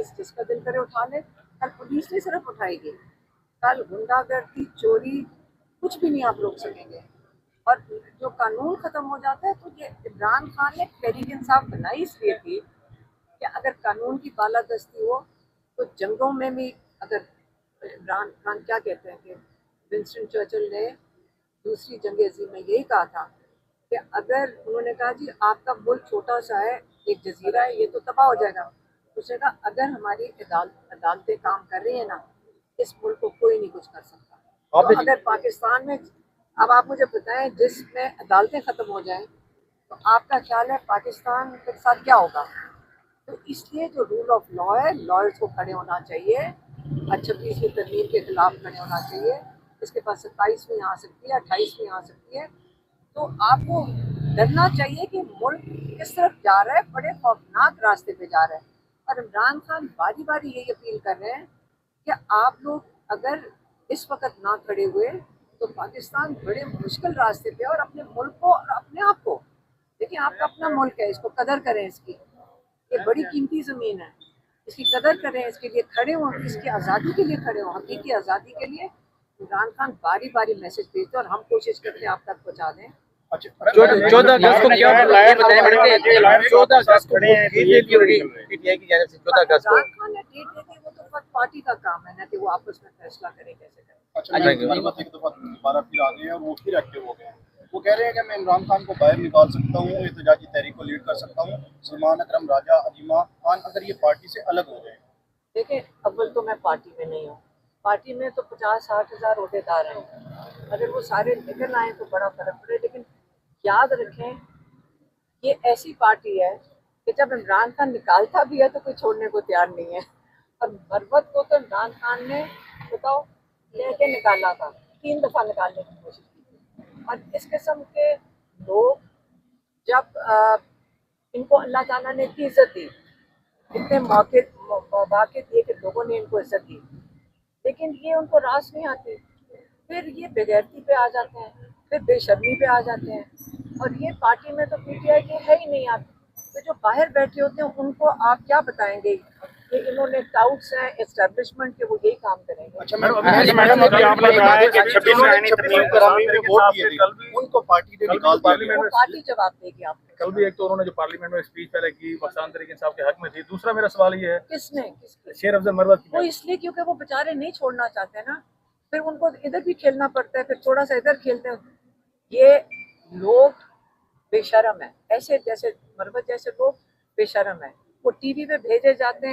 Police जिसका दिल करे उठा ले। कल पुलिस नहीं सिर्फ उठाएगी, कल गुंडागर्दी, चोरी, कुछ भी नहीं आप रोक सकेंगे। और जो कानून खत्म हो जाता है, तो ये इमरान खान ने तहरीक इंसाफ बनाई इसलिए थी कि अगर कानून की बालादस्ती हो तो जंगों में भी, अगर इमरान खान क्या कहते हैं कि विंस्टन चर्चिल ने दूसरी जंग अजीम में यही कहा था कि अगर उन्होंने कहा जी आपका मुल्क छोटा सा है, एक जजीरा है, ये तो तबाह हो जाएगा। उसने कहा अगर हमारी अदालतें काम कर रही है ना, इस मुल्क को कोई नहीं कुछ कर सकता। तो अगर पाकिस्तान में, अब आप मुझे बताएं, जिसमें अदालतें खत्म हो जाएं तो आपका ख्याल है पाकिस्तान के साथ क्या होगा? तो इसलिए जो रूल ऑफ लॉ है, लॉयर्स को खड़े होना चाहिए, 26वीं तरमीम के खिलाफ खड़े होना चाहिए। इसके पास 27वीं आ सकती है, 28वीं आ सकती है। तो आपको डरना चाहिए कि मुल्क किस तरफ जा रहा है, बड़े खौफनाक रास्ते पे जा रहा है। और इमरान खान बारी बारी यही अपील कर रहे हैं कि आप लोग अगर इस वक्त ना खड़े हुए तो पाकिस्तान बड़े मुश्किल रास्ते पे है। और अपने मुल्क को और अपने आप को देखिए, आपका अपना मुल्क है, इसको कदर करें, इसकी ये बड़ी कीमती ज़मीन है, इसकी कदर करें, इसके लिए खड़े हों, इसकी आज़ादी के लिए खड़े हों, हकीकी आज़ादी के लिए। इमरान खान बारी बारी मैसेज भेजते हैं और हम कोशिश करते हैं आप तक पहुँचा दें। 14 अगस्त को क्या ये बताया मैडम कि 14 अगस्त को पीटीआई की जानिब से 14 अगस्त को इमरान खान ने डेट दे दी, वो तो पार्टी का काम है ना कि वो आपस में फैसला करें कैसे करें। अच्छा, एक दफा दोबारा फिर आ गए हैं और वो फिर एक्टिव हो गए हैं। वो कह रहे हैं कि मैं इमरान खान को बाहर निकाल सकता हूँ, एहतजाजी तहरीक को लीड कर सकता हूँ, सलमान अकरम, राजा, अजीमा खान अगर ये पार्टी से अलग हो गए। देखिए, अव्वल तो मैं पार्टी में नहीं हूँ, पार्टी में तो 50-60 हज़ार अहदेदार हैं, अगर वो सारे निकल आए तो बड़ा फर्क पड़े। लेकिन याद रखें, ये ऐसी पार्टी है कि जब इमरान खान निकालता भी है तो कोई छोड़ने को तैयार नहीं है। और मरवत को तो इमरान खान ने बताओ लेके निकाला था, 3 दफ़ा निकालने की कोशिश की। और इस किस्म के लोग जब इनको अल्लाह ताला ने इतनी इज्जत दी, इतने मौके दिए कि लोगों ने इनको इज्जत दी, लेकिन ये उनको रास नहीं आती। फिर ये बेगैरती पे आ जाते हैं, फिर बेशर्मी पे आ जाते हैं। और ये पार्टी में तो पीटीआई के है ही नहीं। आप तो जो बाहर बैठे होते हैं उनको आप क्या बताएंगे कि इन्होंने टाउट्स हैं एस्टेब्लिशमेंट के, वो यही काम करेंगे। अच्छा मैडम, अभी आपने कहा है कि 26 तरमीम में वोट दिए थे, उनको पार्टी ने निकाल दिया। वो पार्टी जवाब देगी आपको। कल भी एक तो उन्होंने जो पार्लियामेंट में स्पीच पहले की बख्शान तहरीक इंसाफ के हक में थी। दूसरा मेरा सवाल ये है, किसने शेर अफजल मरवत वो इसलिए क्योंकि वो बेचारे नहीं छोड़ना चाहते ना, फिर उनको इधर भी खेलना पड़ता है, फिर थोड़ा सा इधर खेलते हैं। ये लोग बेशरम है, ऐसे जैसे मरवत जैसे लोग बेशरम है। वो टीवी पे भेजे जाते हैं